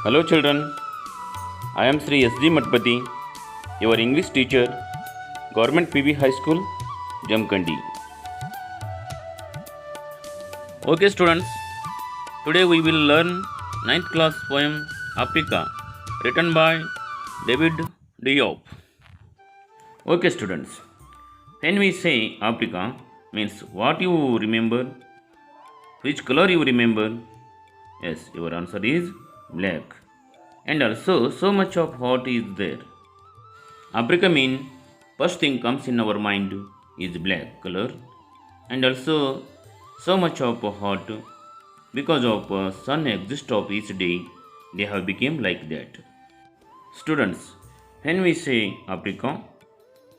Hello children, I am Sri S.G. Matpati, your English teacher, Government PB High School, Jamkandi. Okay students, today we will learn 9th class poem Africa, written by David Diop. Okay students, when we say Africa, means what you remember, which color you remember? Yes, your answer is black. And also so much of hot is there. Africa mean first thing comes in our mind is black color, and also so much of hot because of sun exist of each day they have become like that. Students, when we say Africa,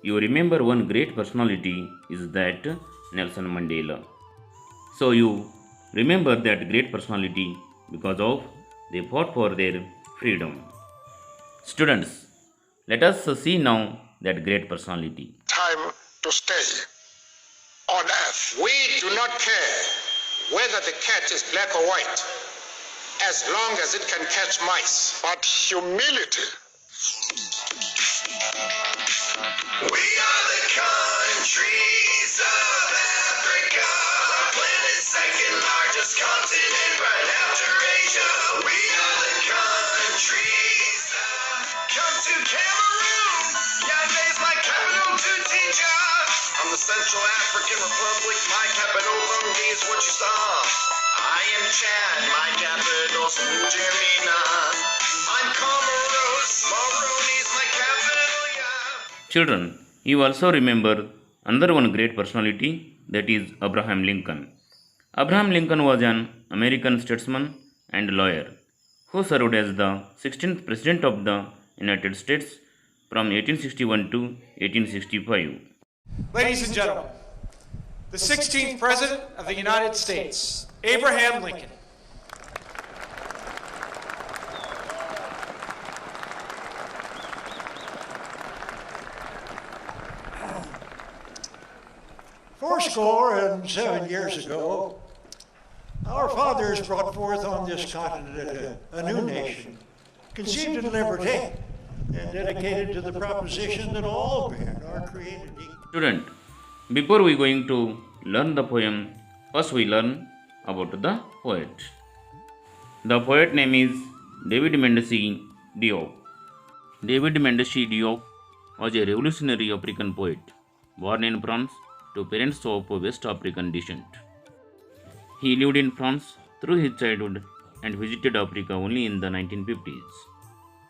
you remember one great personality is that Nelson Mandela. So you remember that great personality because of they fought for their freedom. Students, let us see now that great personality. Time to stay on earth. We do not care whether the cat is black or white, as long as it can catch mice. But humility. We are the countries of Africa, the planet's second largest continent right after Asia. We are the countries. Come to Cameroon. Yaoundé is my capital to teach ya. I'm the Central African Republic. My capital, Lungi, is what you saw. I am Chad. My capital's N'Djamena. I'm Comoros. Moroni is my capital, yeah. Children, you also remember another one great personality, that is Abraham Lincoln. Abraham Lincoln was an American statesman and lawyer who served as the 16th President of the United States from 1861 to 1865. Ladies and gentlemen, the 16th President of the United States, Abraham Lincoln. Fourscore and 7 years ago, our fathers brought forth on this continent a new nation, conceived in liberty and dedicated to the proposition that all men are created equal. Student, before we going to learn the poem, first we learn about the poet. The poet name is David Mendes Diop. David Mendes Diop was a revolutionary African poet, born in France to parents of West African descent. He lived in France through his childhood and visited Africa only in the 1950s.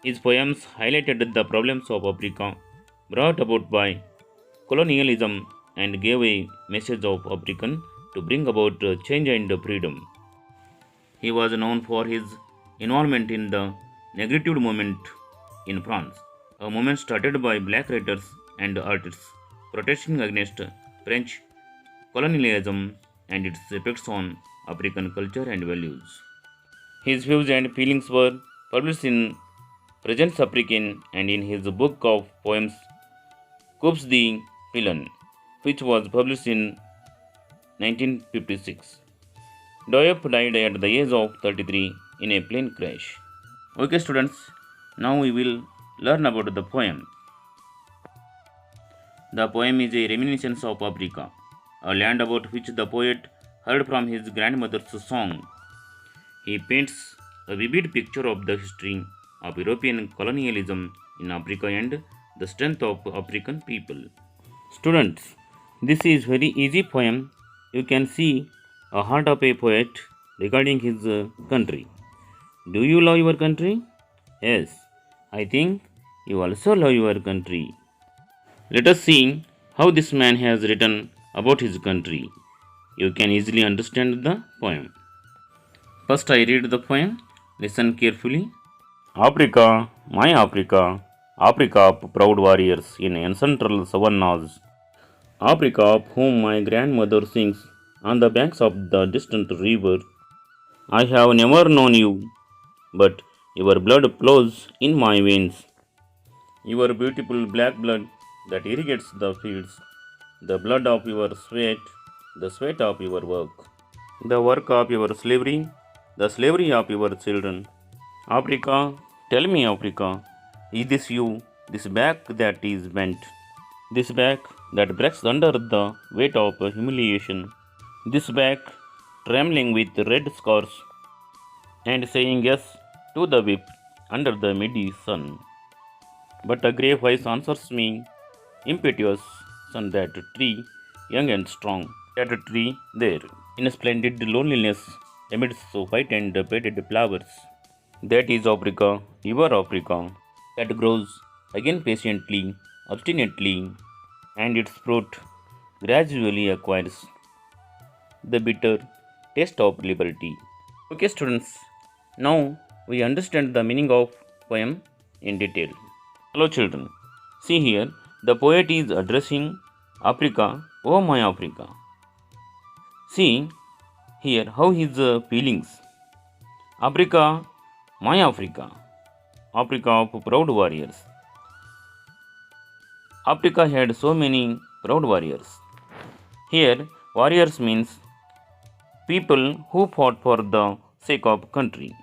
His poems highlighted the problems of Africa brought about by colonialism and gave a message of African to bring about change and freedom. He was known for his involvement in the Negritude movement in France, a movement started by black writers and artists protesting against French colonialism and its effects on African culture and values. His views and feelings were published in Presence Africaine and in his book of poems Coups de Villain, which was published in 1956. Diop died at the age of 33 in a plane crash. Okay students, now we will learn about the poem. The poem is a reminiscence of Africa, a land about which the poet heard from his grandmother's song. He paints a vivid picture of the history of European colonialism in Africa and the strength of African people. Students, this is very easy poem. You can see a heart of a poet regarding his country. Do you love your country? Yes, I think you also love your country. Let us see how this man has written about his country. You can easily understand the poem. First I read the poem. Listen carefully. Africa, my Africa, Africa of proud warriors in ancestral savannas, Africa of whom my grandmother sings on the banks of the distant river. I have never known you, but your blood flows in my veins. Your beautiful black blood that irrigates the fields, the blood of your sweat, the sweat of your work, the work of your slavery, the slavery of your children, Africa, tell me, Africa, is this you, this back that is bent, this back that breaks under the weight of humiliation, this back trembling with red scars and saying yes to the whip under the midi sun? But a grey voice answers me, impetuous, son, that tree, young and strong, that tree there, in splendid loneliness, amidst white and faded flowers. That is Africa, your Africa, that grows again patiently, obstinately, and its fruit gradually acquires the bitter taste of liberty. Okay, students, now we understand the meaning of poem in detail. Hello, children. See here, the poet is addressing Africa, oh my Africa. See here how his feelings. Africa, my Africa, Africa of proud warriors. Africa had so many proud warriors. Here, warriors means people who fought for the sake of country.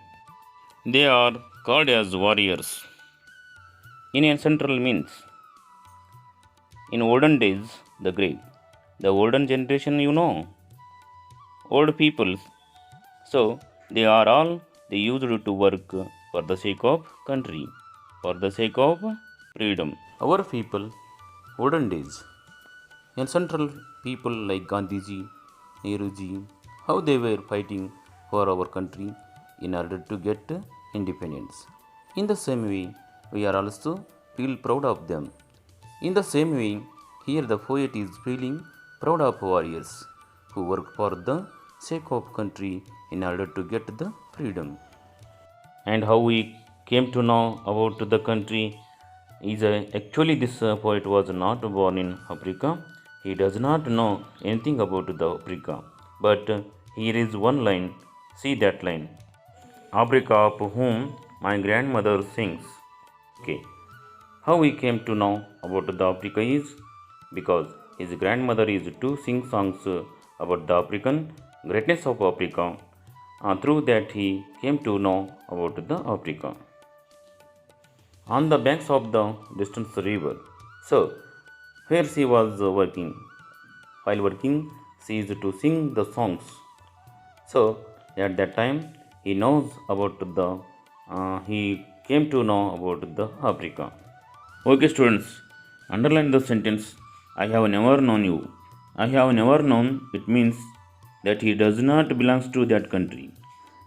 They are called as warriors. In ancestral means in olden days, the grave. The olden generation, old people. So they are all they used to work for the sake of country, for the sake of freedom. Our people, olden days, ancestral people like Gandhiji, Nehruji, how they were fighting for our country in order to get independence. In the same way, we are also feel proud of them. In the same way, here the poet is feeling proud of warriors who work for the sake of country in order to get the freedom. And how we came to know about the country is actually this poet was not born in Africa. He does not know anything about the Africa. But here is one line. See that line. Africa of whom my grandmother sings. Okay. How we came to know about the Africa is because his grandmother is to sing songs about the African greatness of Africa. Through that he came to know about the Africa. On the banks of the distant river. So, where she was working. While working, she used to sing the songs. So, at that time, he knows about he came to know about the Africa. Okay, students, underline the sentence, I have never known you. I have never known, it means that he does not belong to that country.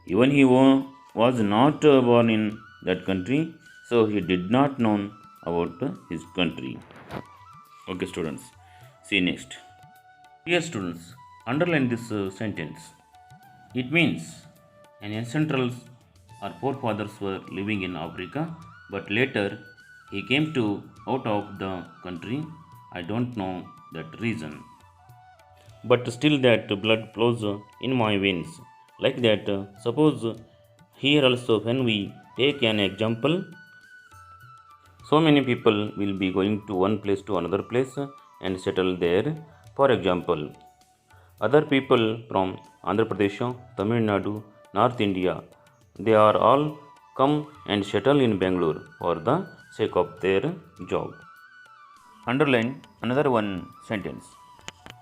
Even he was not born in that country, so he did not know about his country. Okay, students, see next. Dear students, underline this sentence. It means an ancestral our forefathers were living in Africa, but later he came to out of the country. I don't know that reason. But still that blood flows in my veins. Like that, suppose here also when we take an example, so many people will be going to one place to another place and settle there. For example, other people from Andhra Pradesh, Tamil Nadu, North India, they are all come and settle in Bangalore for the sake of their job. Underline another one sentence.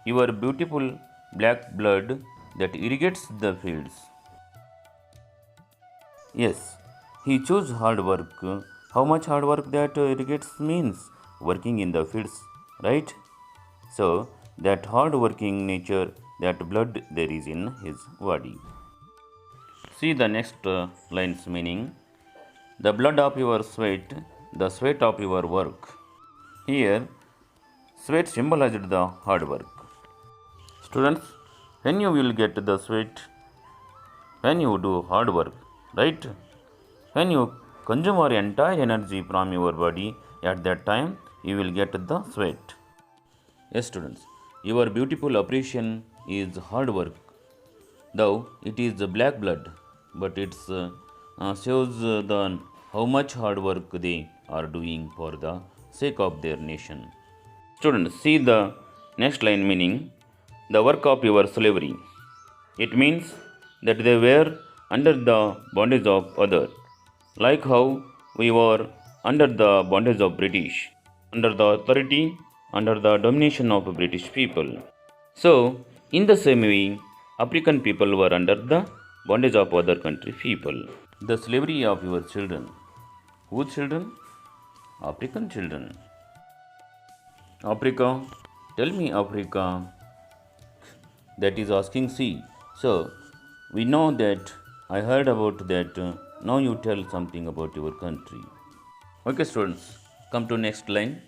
Your beautiful black blood that irrigates the fields. Yes, he chose hard work. How much hard work that irrigates means working in the fields, right? So, that hard working nature, that blood there is in his body. See the next line's meaning. The blood of your sweat, the sweat of your work. Here, sweat symbolized the hard work. Students, when you will get the sweat, when you do hard work, right? When you consume your entire energy from your body, at that time you will get the sweat. Yes, students, your beautiful appreciation is hard work, though it is black blood, but it shows the how much hard work they are doing for the sake of their nation. Students, see the next line meaning the work of your slavery. It means that they were under the bondage of other. like how we were under the bondage of British, under the authority, under the domination of British people. So, in the same way, African people were under the bondage of other country people. The slavery of your children. Whose children? African children. Africa, tell me Africa. That is asking C. So, we know that I heard about that. Now you tell something about your country. Okay, students, come to next line.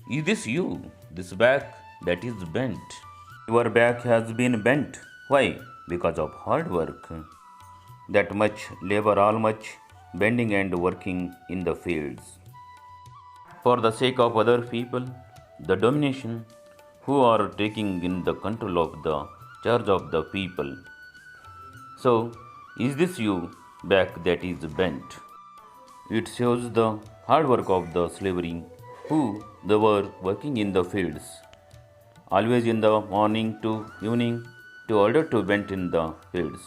Is this you? This back that is bent. Your back has been bent. Why? Because of hard work. That much labor, all much bending and working in the fields. For the sake of other people, the domination, who are taking in the control of the charge of the people. So, is this you back that is bent? It shows the hard work of the slavery, who they were working in the fields, always in the morning to evening, to order to bend in the fields.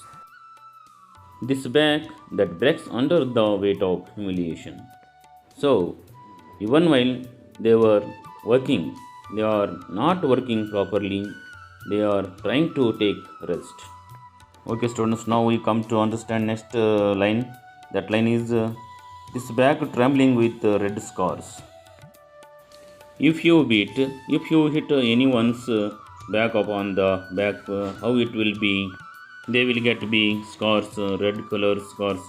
This back that breaks under the weight of humiliation. So, even while they were working, they are not working properly, they are trying to take rest. Okay, students, now we come to understand next line. That line is this back trembling with red scars. If you hit anyone's back upon the back, how it will be? They will get be scars, red color scars.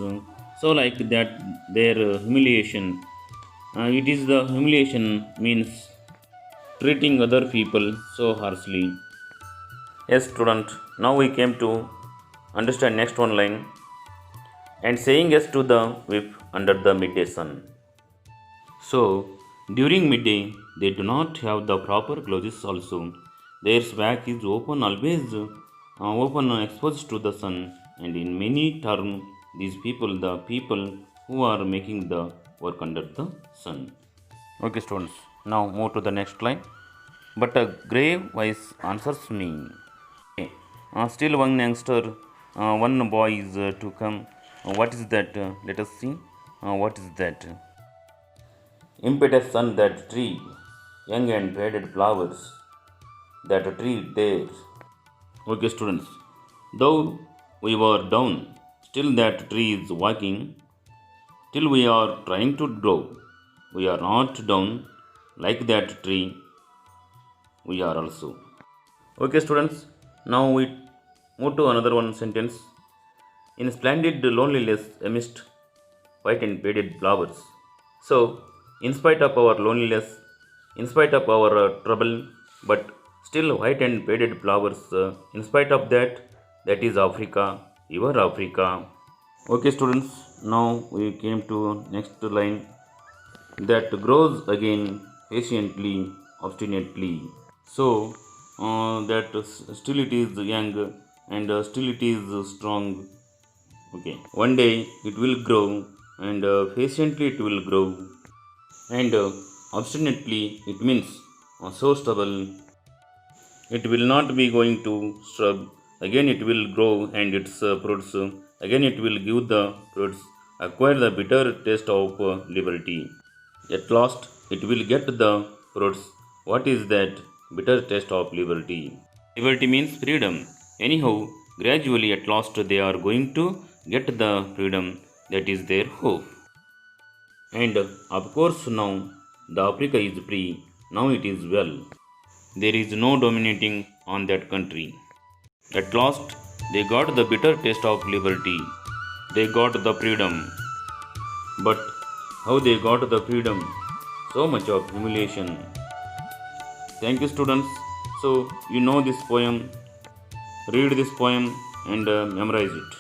So like that, their humiliation. It is the humiliation means treating other people so harshly. Yes, student. Now we came to understand next one line. And saying yes to the whip under the midday sun. So, during midday, they do not have the proper clothes also. Their back is open, always open, exposed to the sun. And in many terms, these people, the people who are making the work under the sun. Okay, students. Now move to the next line. But a grave voice answers me. Okay. Still one youngster, one boy is to come. What is that? Let us see. What is that? Impetus on that tree, young and faded flowers. That tree there. Okay, students. Though we were down, still that tree is walking. Till we are trying to grow. We are not down like that tree. We are also. Okay, students. Now we move to another one sentence. In splendid loneliness amidst white and faded flowers. So, in spite of our loneliness, in spite of our trouble, but still white and faded flowers, in spite of that, that is Africa, your Africa. Okay, students, now we came to next line. That grows again patiently, obstinately. So, that still it is young and still it is strong. Okay, one day it will grow and patiently it will grow and obstinately it means so stubble. It will not be going to shrub. Again it will grow and its fruits. Again it will give the fruits, acquire the bitter taste of liberty. At last it will get the fruits. What is that bitter taste of liberty? Liberty means freedom. Anyhow, gradually at last they are going to get the freedom. That is their hope. And of course now the Africa is free. Now it is well. There is no dominating on that country. At last they got the bitter taste of liberty. They got the freedom. But how they got the freedom? So much of humiliation. Thank you, students. So you know this poem. Read this poem and memorize it.